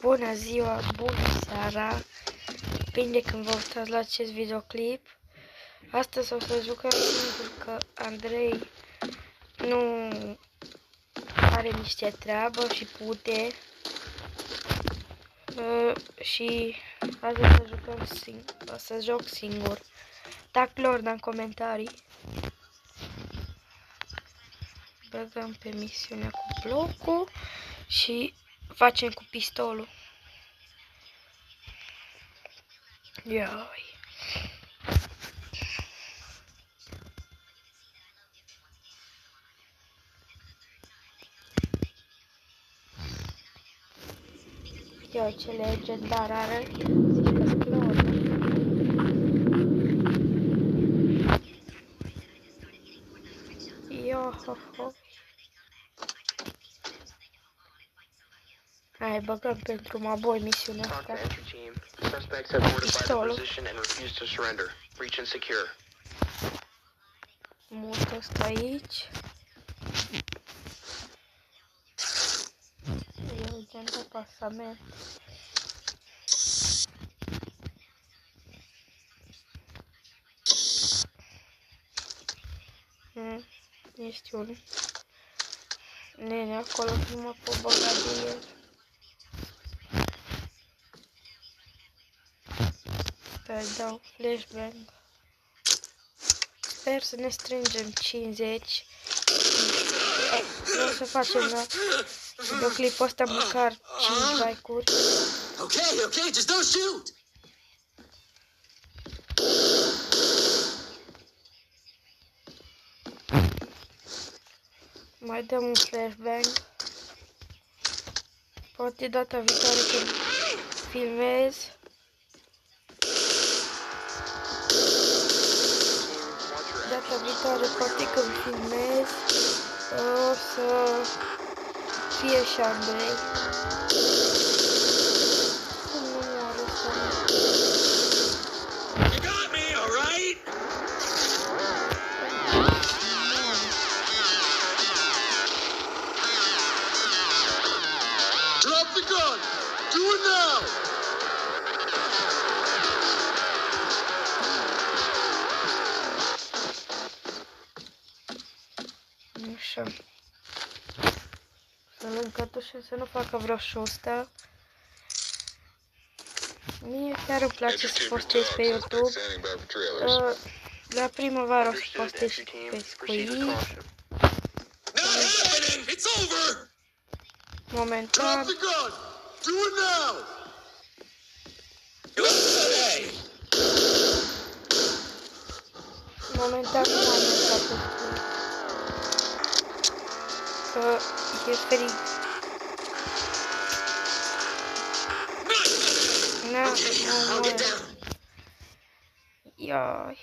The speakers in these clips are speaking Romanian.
Bună ziua, bună seara, depinde când vă uitați la acest videoclip. Astăzi o să jucăm singur că Andrei nu are niște treabă și pute. Și azi o să jucăm o să joc singur. Dac lor în comentarii. Băgăm pe misiunea cu blocul și facem cu pistolul. Ioi. Ia ce legendar are, zici că sclor. Yo, ho, ho. Hai, băgăm pentru maboi misiunea asta. Pistolul. Mut ăsta aici. Eu gen de pasament. Este un nene acolo, nu mă pot băga de el. Stai, dau flashbang. Sper să ne strângem 50. Vreau să facem la videoclipul ăsta măcar 5 like-uri. Okay, just don't shoot. Mai dăm un flashbang. Poate data viitoare când filmez. Data viitoare poate când filmez o să fie și Andrei. Cum nu moare ăsta? You got me, all right? Drop the gun. Do it now. Așa. Să-l încătușe să nu facă vreo șostă. Mie chiar îmi place să postez pe YouTube. La primăvară o să postez și pe Squee. Momentan. Momentan nu am mâncat pe Squee. Că e frig. Nu mor. Ioi.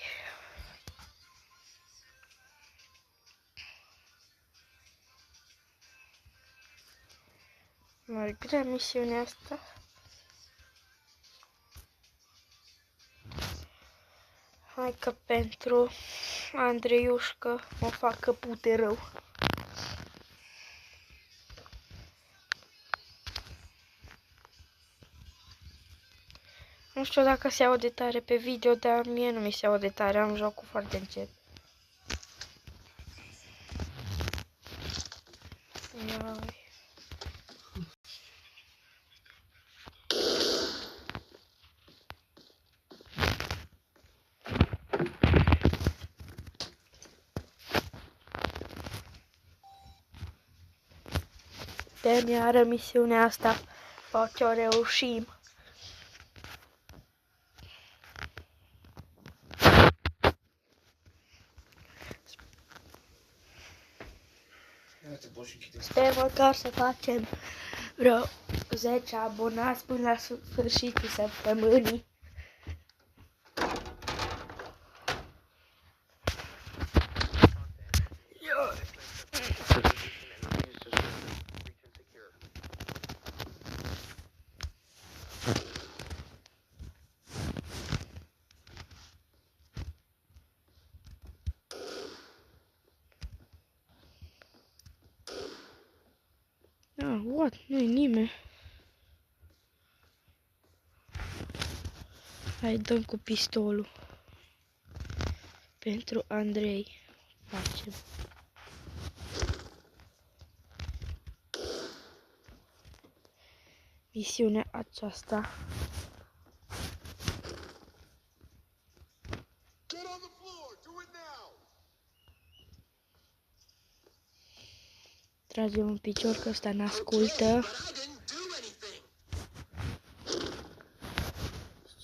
Mai grea misiunea asta. Hai că pentru Andreiușcă mă fac că pute rău. Nu știu dacă se aude tare pe video, dar mie nu mi se aude tare, am jocul foarte încet. Ioi. Terminară misiunea asta, poate o reușim. Sper măcar să facem vreo 10 abonați până la sfârșitul săptămânii. What? Nu-i nimeni. Hai, dăm cu pistolul. Pentru Andrei. Facem. Misiunea aceasta. Get on the floor. Do it now. Tragem în picior că ăsta n-ascultă. Okay, but I didn't do anything.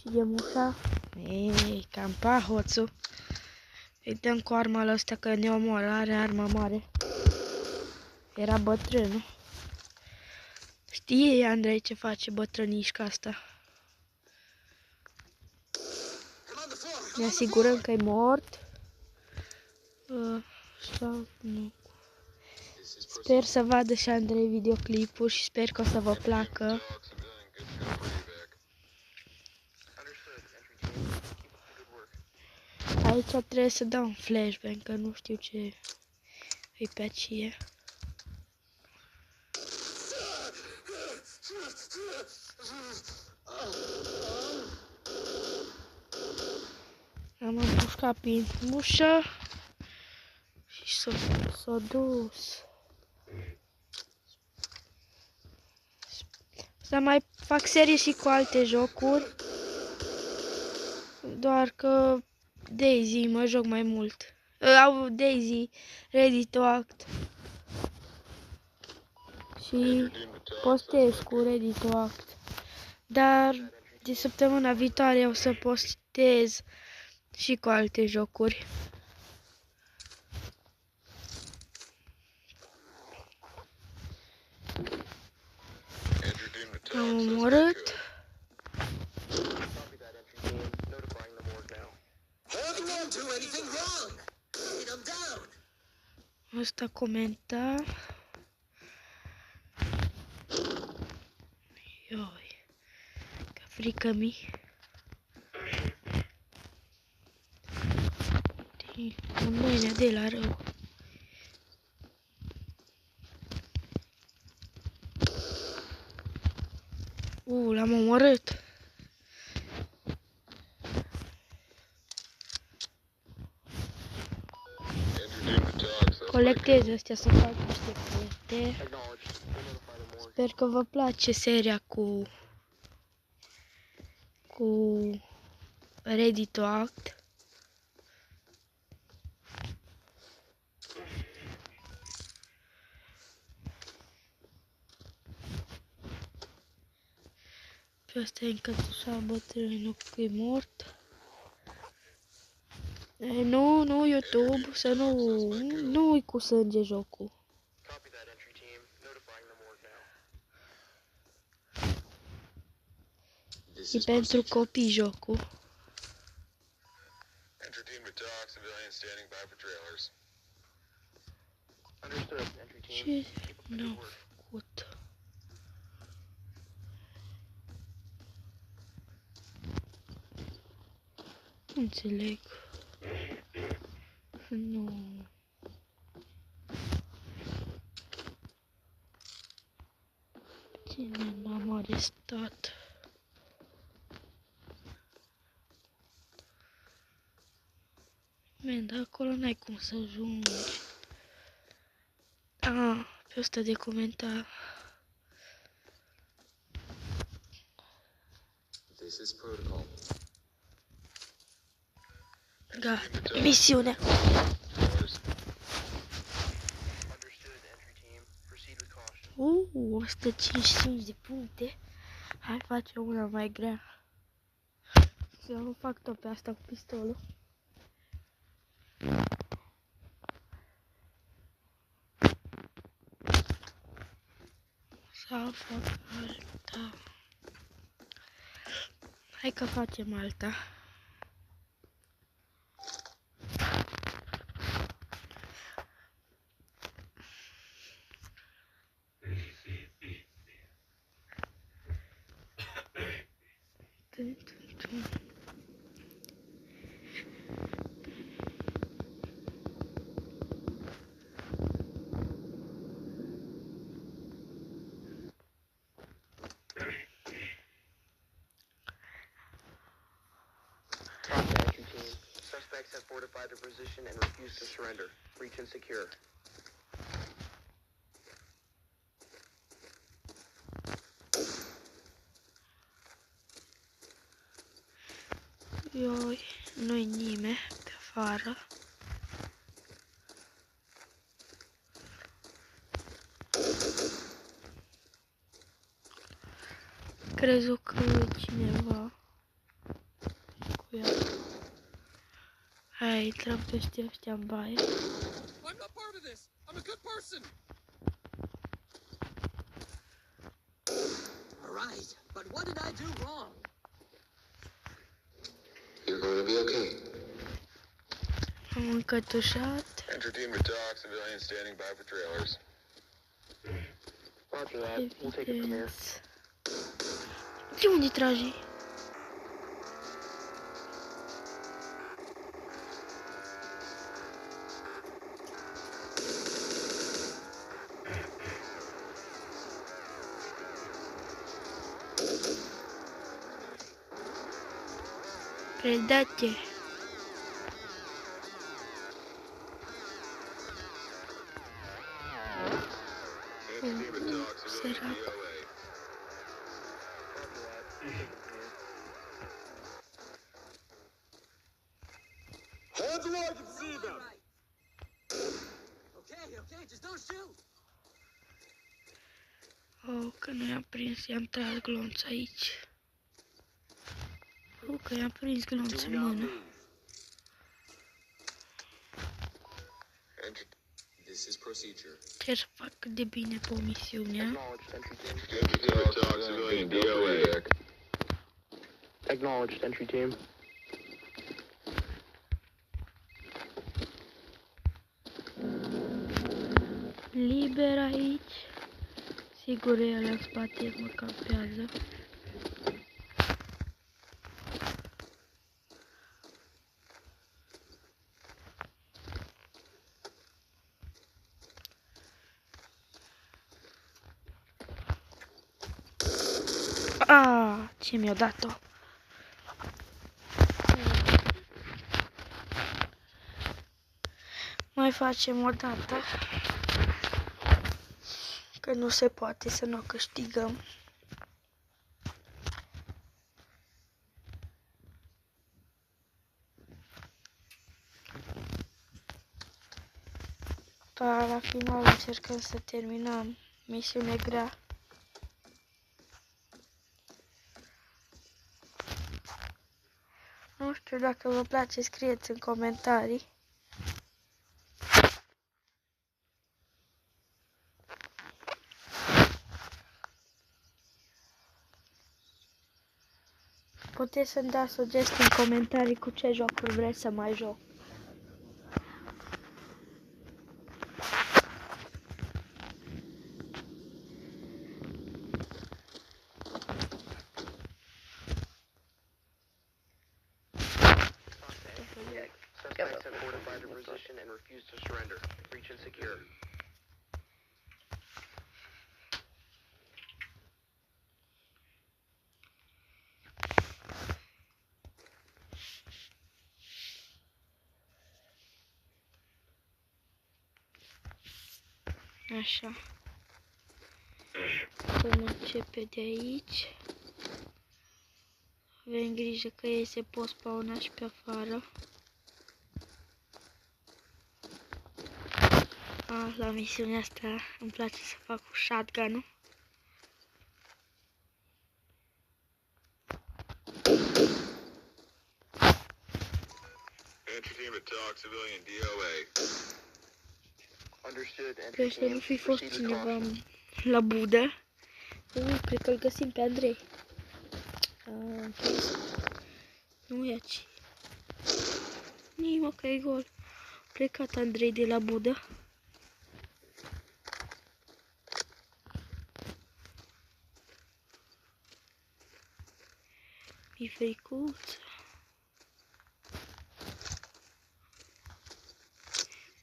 Știgem ușa. Ei, cam pahoțul. Îi dăm cu arma la ăsta că ne omoară, are arma mare. Era bătrân. Știe Andrei ce face bătrânișca asta. I'm on the floor. I'm Ne on the asigurăm floor. că e mort. Sau nu. Sper să vadă și Andrei videoclipul și sper că o să vă placă. Aici trebuie să dau un flashbang, că nu știu ce îi pe aceea. Am împușcat prin ușă și s-a dus. Să mai fac serie și cu alte jocuri, doar că Daisy mă joc mai mult. Au Daisy, Ready to Act. Și postez cu Ready to Act. Dar de săptămâna viitoare o să postez și cu alte jocuri. Am omorât. I didn't do anything wrong. I'm down. Ăsta comenta. Ioi, că frică mi. Un nenea de la rău. L-am omorât. Colectez astea să fac niște proiecte. Sper că vă place seria cu Ready to Act. Pe ăsta e încătușat bătrânul că e mort. Nu, YouTube, să nu-i cu sânge jocul. E pentru copii jocul. Ce n-au făcut? Nu înțeleg. Nu. Cine m-am arestat? Man, dar acolo n-ai cum să ajungi. Pe ăsta de comentar. This is protocol. Gata, misiunea. 155 de puncte. Hai face una mai grea. Să nu fac tot pe asta cu pistolul. Sau fac alta. Hai că facem alta. fortified their position and refused to surrender. Breach and secure. Ioi, nu-i nimeni pe afară. Crezut că e cineva cu ea. Hai, intrăm peste ăștia în baie. I'm not part of this. I'm a good person. All right, but what did I do wrong? You're going to be okay. Am încătușat. Enter team to talk, civilians standing by for trailers. Roger that. We'll take it from here. De unde tragi? Predate. Enter team to talk, civilian Sărac. DOA. Hands where I can see them. Okay, just don't shoot. Oh, că nu i-am prins, i-am tras glonț aici. Oh, că i-am prins glonț în mână. Enter. This is procedure. Ce să fac de bine pe o misiunea? Acknowledged entry team. Enter team to talk, civilian DOA. Acknowledged entry team. Liber aici. Sigur el în spate mă campează. Ce mi-a dat-o? Mai facem o dată. Că nu se poate să nu o câștigăm. La final încercăm să terminăm misiune grea. Nu știu dacă vă place, scrieți în comentarii. Puteți să-mi dați sugestii în comentarii cu ce jocuri vreți să mai joc. Suspects have fortified their position and refused to surrender. Breach and secure. Așa. Vom începe de aici. Avem grijă că ei se pot spawna și pe afară. La misiunea asta îmi place să fac cu shotgun-ul. Enter team to talk, civilian DOA. Understood. Sper să nu fi fost cineva la budă. Cred că îl găsim pe Andrei. Nu e aici. Nimă că e gol. Plecat Andrei de la budă. Mi-e fricuță.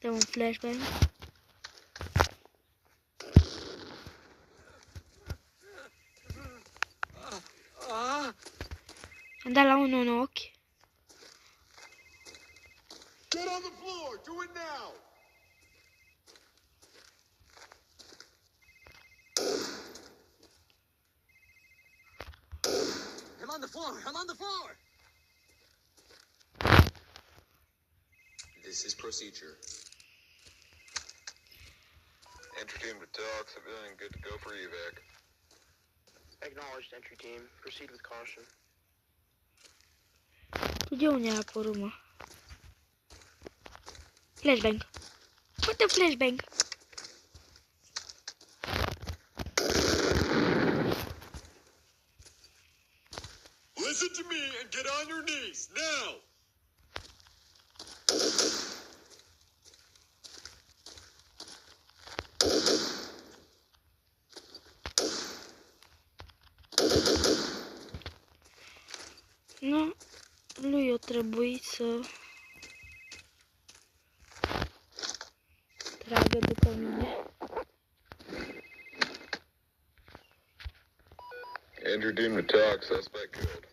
Dăm un flashbang. Am dat la unul în ochi. Get on floor. I'm on the floor. This is procedure. Entry team to TOC, civilian good to go for evac. Acknowledged, entry team. Proceed with caution. Tu de unde a apărut, mă? Flashbang. Uite flashbang. Listen to me and get on your knees now. Nu, lui o trebuit să tragă după mine. Entry team to TOC, suspect killed.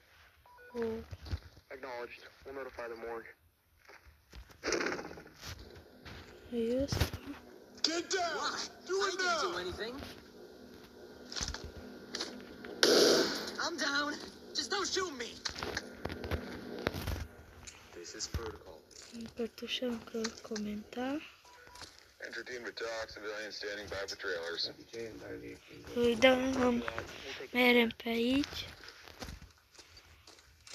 Acknowledged. We'll notify the morgue. E ăsta. Get down. Do I it didn't do now. anything. I'm down. Just don't shoot me. This is protocol. Împărtușăm că comenta. Entry team to TOC, civilian standing by for trailers. Îi dăm, merem pe aici.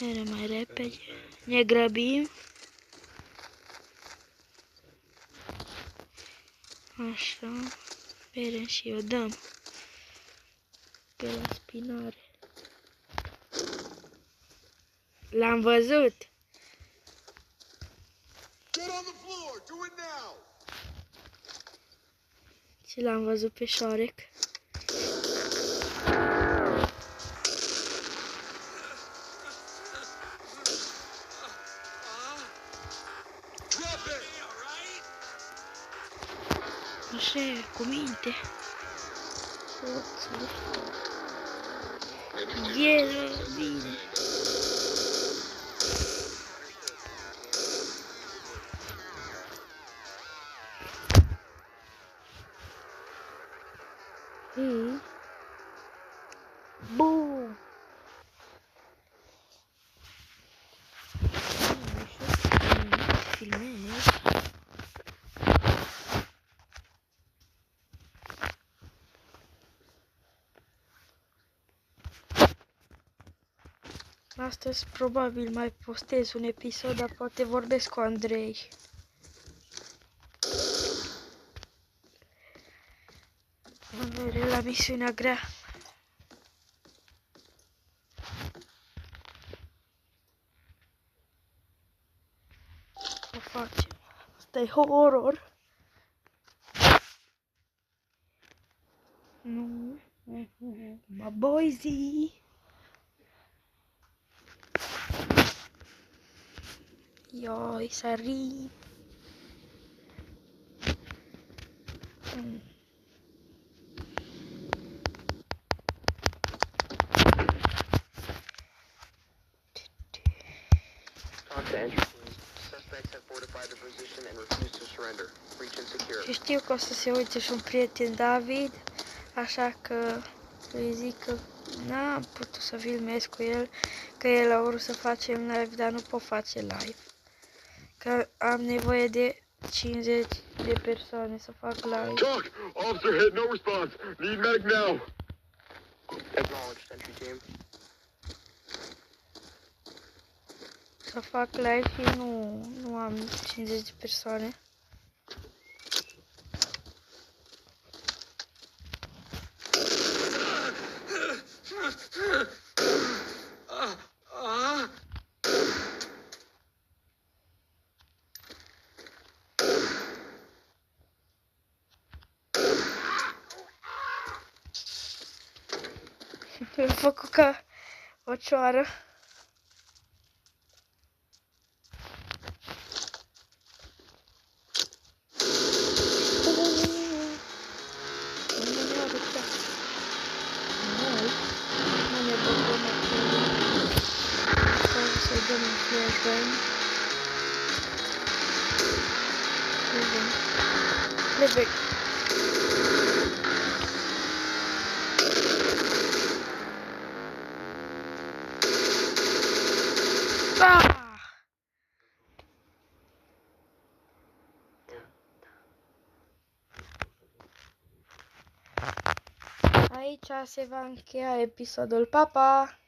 Merem mai repede. Ne grăbim. Așa. Merem și o dăm pe la spinare. L-am văzut. Get on the floor. Do it now. Și l-am văzut pe șoarec. Drop it. Așa, cu minte. El vine. Bum! Filmez. Astăzi probabil mai postez un episod, dar poate vorbesc cu Andrei. Andrei la misiunea grea. O facem. Asta e horror. Nu. Ma boysy. Ioi, sări. On to entry team. Suspects have fortified the position and refuse to surrender. Breach and secure. Și știu că o să se uite și un prieten David, așa că îi zic că n-am putut să filmez cu el, că el a vrut să facem live, dar nu pot face live. Că am nevoie de 50 de persoane să fac live. TOC. Officer hit. No response. Need medic now. Acknowledged, entry team. Să fac live și nu am 50 de persoane. Îl făcut ca o cioară. Flashback. aici se va încheia episodul. Pa, pa!